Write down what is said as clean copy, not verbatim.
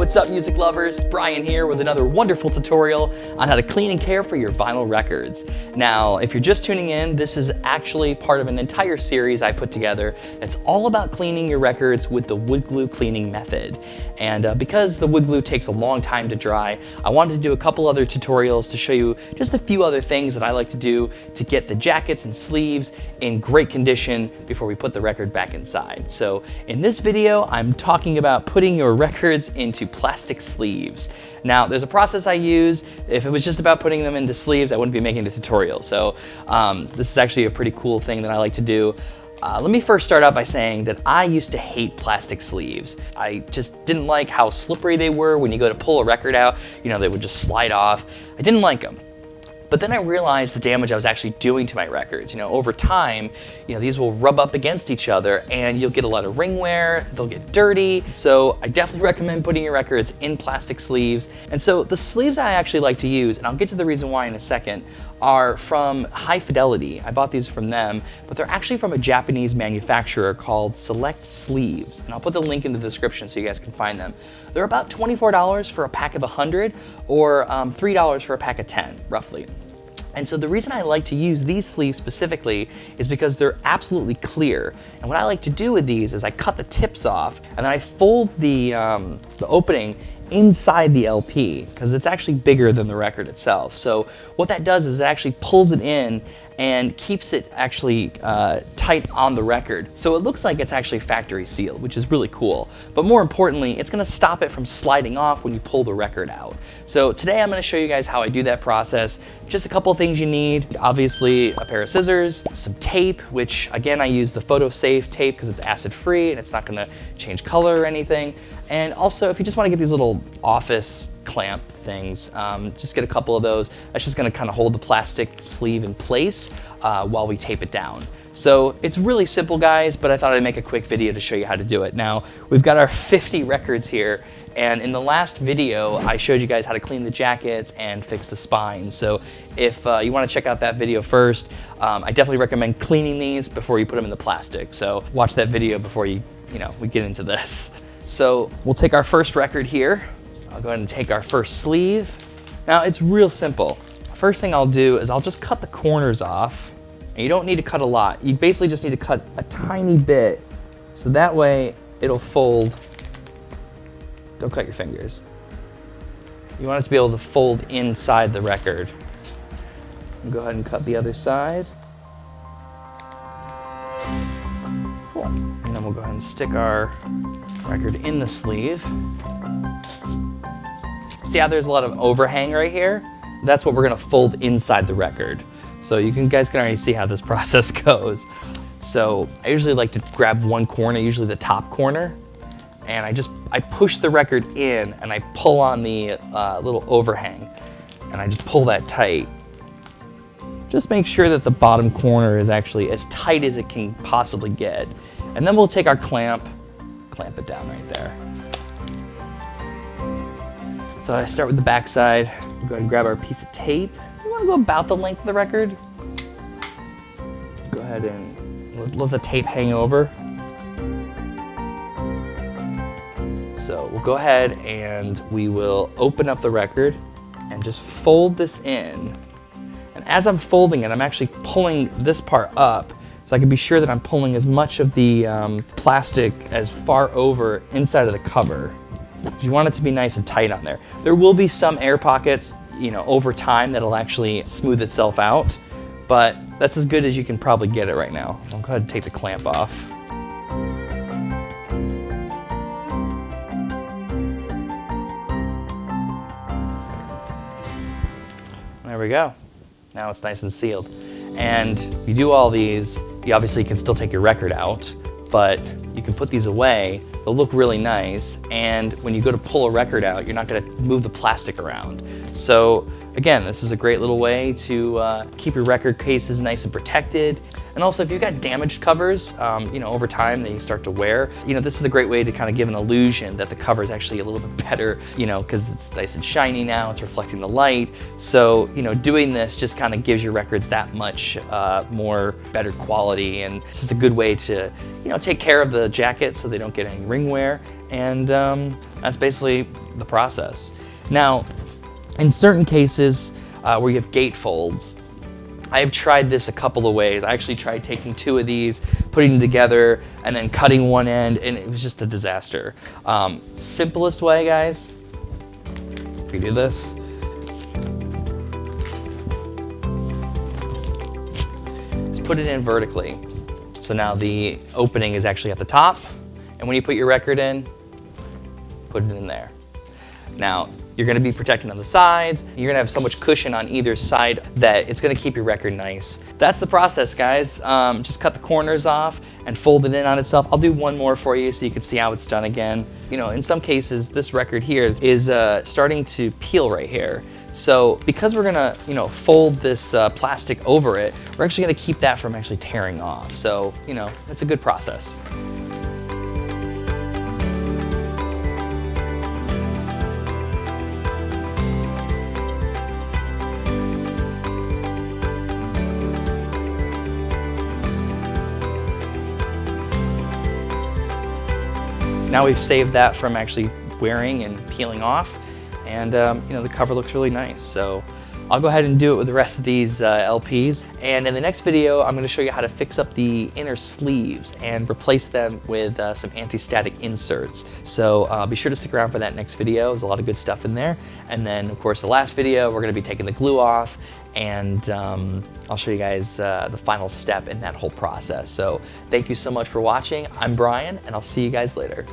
What's up, music lovers? Brian here with another wonderful tutorial on how to clean and care for your vinyl records. Now, if you're just tuning in, this is actually part of an entire series I put together that's all about cleaning your records with the wood glue cleaning method. And because the wood glue takes a long time to dry, I wanted to do a couple other tutorials to show you just a few other things that I like to do to get the jackets and sleeves in great condition before we put the record back inside. So in this video, I'm talking about putting your records into plastic sleeves. Now, there's a process I use. If it was just about putting them into sleeves, I wouldn't be making a tutorial. So this is actually a pretty cool thing that I like to do. Let me first start out by saying that I used to hate plastic sleeves. I just didn't like how slippery they were when you go to pull a record out. You know, they would just slide off. I didn't like them. But then I realized the damage I was actually doing to my records. You know, over time, these will rub up against each other and you'll get a lot of ring wear, they'll get dirty. So I definitely recommend putting your records in plastic sleeves. And so the sleeves I actually like to use, and I'll get to the reason why in a second, are from High Fidelity. I bought these from them, but they're actually from a Japanese manufacturer called Select Sleeves. And I'll put the link in the description so you guys can find them. They're about $24 for a pack of 100 or $3 for a pack of 10, roughly. And so the reason I like to use these sleeves specifically is because they're absolutely clear. And what I like to do with these is I cut the tips off and then I fold the opening inside the LP because it's actually bigger than the record itself. So what that does is it actually pulls it in and keeps it actually tight on the record. So it looks like it's actually factory sealed, which is really cool. But more importantly, it's gonna stop it from sliding off when you pull the record out. So today I'm gonna show you guys how I do that process. Just a couple of things you need. Obviously, a pair of scissors, some tape, which again, I use the photo safe tape because it's acid free and it's not gonna change color or anything. And also, if you just wanna get these little office clamp things, just get a couple of those. That's just gonna kind of hold the plastic sleeve in place while we tape it down. So it's really simple, guys, but I thought I'd make a quick video to show you how to do it. Now, we've got our 50 records here, and in the last video, I showed you guys how to clean the jackets and fix the spines. So if you wanna check out that video first, I definitely recommend cleaning these before you put them in the plastic. So watch that video before we get into this. So we'll take our first record here. I'll go ahead and take our first sleeve. Now it's real simple. First thing I'll do is I'll just cut the corners off. And you don't need to cut a lot. You basically just need to cut a tiny bit. So that way it'll fold. Don't cut your fingers. You want it to be able to fold inside the record. And go ahead and cut the other side. Cool. And then we'll go ahead and stick our record in the sleeve. See how there's a lot of overhang right here? That's what we're gonna fold inside the record. So guys can already see how this process goes. So I usually like to grab one corner, usually the top corner, and I push the record in and I pull on the little overhang and I just pull that tight. Just make sure that the bottom corner is actually as tight as it can possibly get. And then we'll take our clamp it down right there. So I start with the back side. Go ahead and grab our piece of tape. You want to go about the length of the record. Go ahead and let the tape hang over. So we'll go ahead and we will open up the record and just fold this in. And as I'm folding it, I'm actually pulling this part up so I can be sure that I'm pulling as much of the plastic as far over inside of the cover. You want it to be nice and tight on there. There will be some air pockets, over time that'll actually smooth itself out, but that's as good as you can probably get it right now. I'll go ahead and take the clamp off. There we go. Now it's nice and sealed. And you do all these, you obviously can still take your record out, but you can put these away. They'll look really nice. And when you go to pull a record out, you're not gonna move the plastic around. So again, this is a great little way to keep your record cases nice and protected. And also, if you've got damaged covers, over time they start to wear, this is a great way to kind of give an illusion that the cover is actually a little bit better, because it's nice and shiny now, it's reflecting the light. So, doing this just kind of gives your records that much more better quality, and it's just a good way to, take care of the jacket so they don't get any ring wear, and that's basically the process. Now, in certain cases where you have gatefolds, I've tried this a couple of ways. I actually tried taking 2 of these, putting them together, and then cutting one end, and it was just a disaster. Simplest way, guys, if you do this, is put it in vertically. So now the opening is actually at the top, and when you put your record in, put it in there. Now, you're gonna be protected on the sides. You're gonna have so much cushion on either side that it's gonna keep your record nice. That's the process, guys. Just cut the corners off and fold it in on itself. I'll do one more for you so you can see how it's done again. You know, in some cases, this record here is starting to peel right here. So because we're gonna, you know, fold this plastic over it, we're actually gonna keep that from actually tearing off. So, you know, it's a good process. Now we've saved that from actually wearing and peeling off, and you know, the cover looks really nice. So I'll go ahead and do it with the rest of these LPs. And in the next video, I'm going to show you how to fix up the inner sleeves and replace them with some anti-static inserts. So be sure to stick around for that next video. There's a lot of good stuff in there. And then, of course, the last video, we're going to be taking the glue off, and I'll show you guys the final step in that whole process. So thank you so much for watching. I'm Brian, and I'll see you guys later.